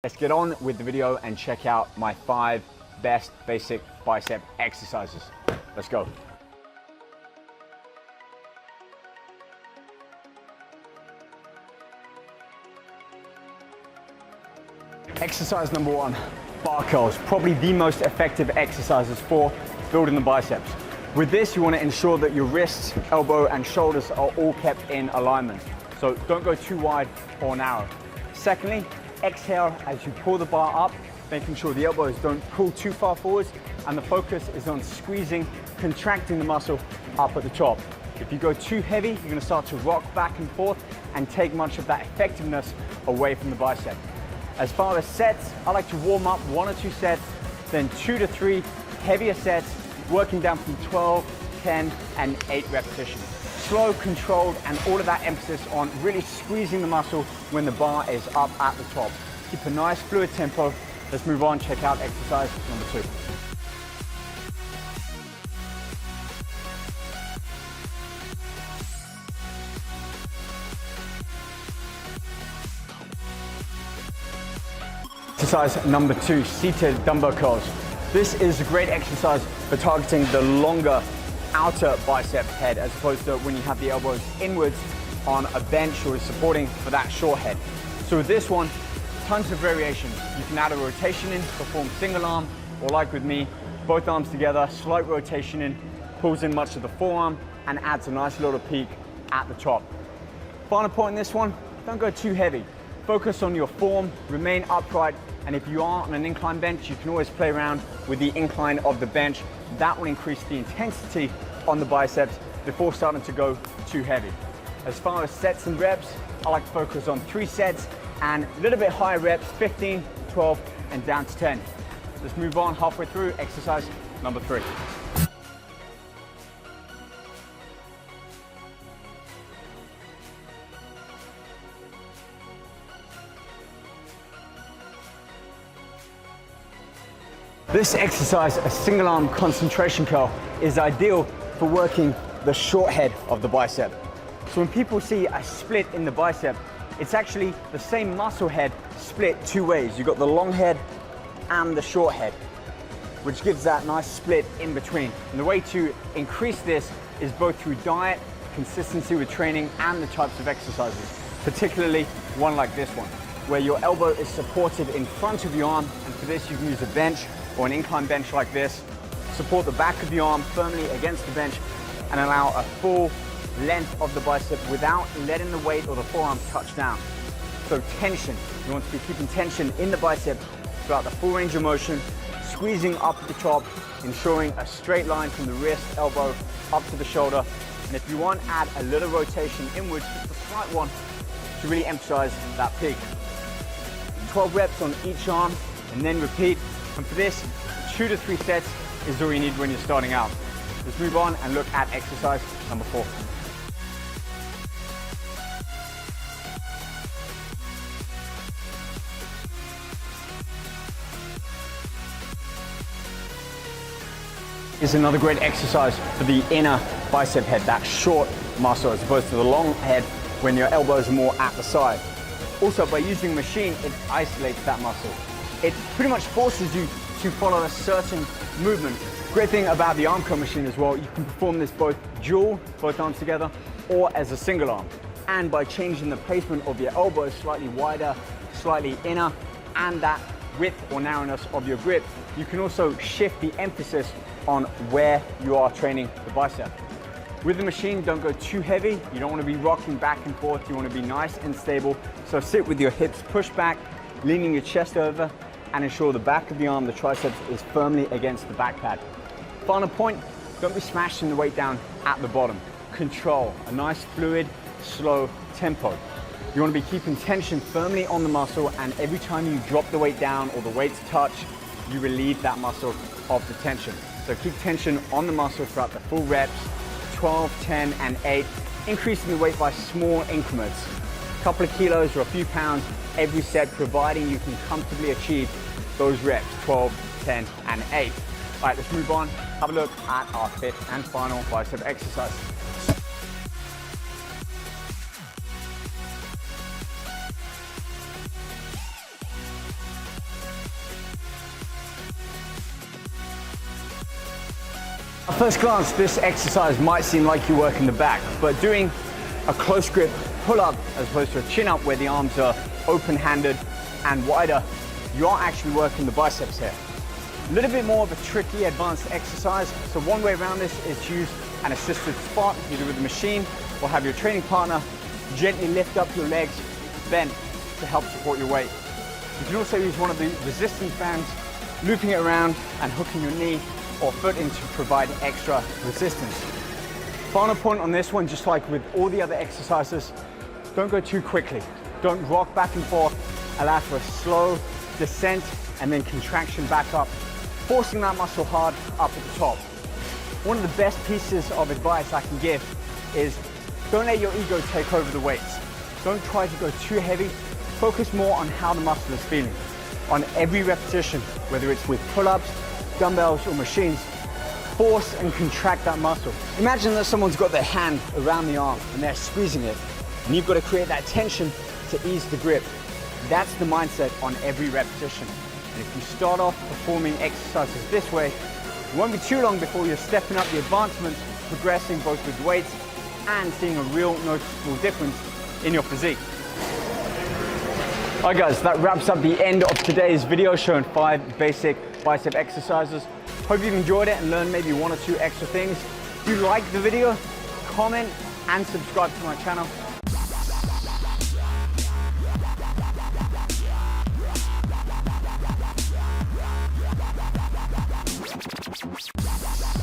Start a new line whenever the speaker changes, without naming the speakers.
Let's get on with the video and check out my 5 best basic bicep exercises. Let's go. Exercise number 1, bar curls. Probably the most effective exercises for building the biceps. With this, you want to ensure that your wrists, elbow, and shoulders are all kept in alignment. So don't go too wide or narrow. Secondly, exhale as you pull the bar up, making sure the elbows don't pull too far forwards, and the focus is on squeezing, contracting the muscle up at the top. If you go too heavy, you're going to start to rock back and forth and take much of that effectiveness away from the bicep. As far as sets, I like to warm up 1 or 2 sets, then 2 to 3 heavier sets, working down from 12, 10, and 8 repetitions. Slow, controlled, and all of that emphasis on really squeezing the muscle when the bar is up at the top. Keep a nice fluid tempo. Let's move on, check out exercise number 2. Exercise number 2, seated dumbbell curls. This is a great exercise for targeting the longer outer bicep head as opposed to when you have the elbows inwards on a bench or supporting for that short head. So with this one, tons of variations. You can add a rotation in, perform single arm, or like with me, both arms together, slight rotation in, pulls in much of the forearm and adds a nice little peak at the top. Final point in this one, don't go too heavy. Focus on your form, remain upright, and if you are on an incline bench, you can always play around with the incline of the bench. That will increase the intensity on the biceps before starting to go too heavy. As far as sets and reps, I like to focus on 3 sets and a little bit higher reps, 15, 12, and down to 10. Let's move on halfway through exercise number 3. This exercise, a single arm concentration curl, is ideal for working the short head of the bicep. So when people see a split in the bicep, it's actually the same muscle head split 2 ways. You've got the long head and the short head, which gives that nice split in between. And the way to increase this is both through diet, consistency with training, and the types of exercises, particularly one like this one, where your elbow is supported in front of your arm, and for this you can use a bench or an incline bench like this. Support the back of the arm firmly against the bench and allow a full length of the bicep without letting the weight or the forearm touch down. So tension, you want to be keeping tension in the bicep throughout the full range of motion, squeezing up at the top, ensuring a straight line from the wrist, elbow, up to the shoulder. And if you want, add a little rotation inwards, just a slight one, to really emphasize that peak. 12 reps on each arm and then repeat. And for this, 2 to 3 sets is all you need when you're starting out. Let's move on and look at exercise number 4. Is another great exercise for the inner bicep head, that short muscle, as opposed to the long head when your elbows are more at the side. Also, by using a machine, it isolates that muscle. It pretty much forces you to follow a certain movement. Great thing about the arm curl machine as well, you can perform this both dual, both arms together, or as a single arm. And by changing the placement of your elbows slightly wider, slightly inner, and that width or narrowness of your grip, you can also shift the emphasis on where you are training the bicep. With the machine, don't go too heavy. You don't want to be rocking back and forth. You want to be nice and stable. So sit with your hips pushed back, leaning your chest over, and ensure the back of the arm, the triceps, is firmly against the back pad. Final point, don't be smashing the weight down at the bottom. Control, a nice fluid, slow tempo. You want to be keeping tension firmly on the muscle, and every time you drop the weight down or the weights touch, you relieve that muscle of the tension. So keep tension on the muscle throughout the full reps, 12, 10, and 8, increasing the weight by small increments. A couple of kilos or a few pounds every set, providing you can comfortably achieve those reps, 12, 10, and 8. All right, let's move on. Have a look at our 5th and final bicep exercise. At first glance, this exercise might seem like you're working the back, but doing a close grip pull-up as opposed to a chin-up where the arms are open-handed and wider, you are actually working the biceps here. A little bit more of a tricky advanced exercise, so one way around this is to use an assisted spot, either with the machine or have your training partner gently lift up your legs bent to help support your weight. You can also use one of the resistance bands, looping it around and hooking your knee or foot in to provide extra resistance. Final point on this one, just like with all the other exercises, don't go too quickly. Don't rock back and forth. Allow for a slow descent and then contraction back up, forcing that muscle hard up at the top. One of the best pieces of advice I can give is don't let your ego take over the weights. Don't try to go too heavy. Focus more on how the muscle is feeling. On every repetition, whether it's with pull-ups, dumbbells, or machines, force and contract that muscle. Imagine that someone's got their hand around the arm and they're squeezing it, and you've got to create that tension to ease the grip. That's the mindset on every repetition. And if you start off performing exercises this way, it won't be too long before you're stepping up the advancements, progressing both with weights and seeing a real noticeable difference in your physique. Alright guys, that wraps up the end of today's video showing 5 basic bicep exercises. Hope you've enjoyed it and learned maybe 1 or 2 extra things. If you liked the video, comment and subscribe to my channel.
Bye.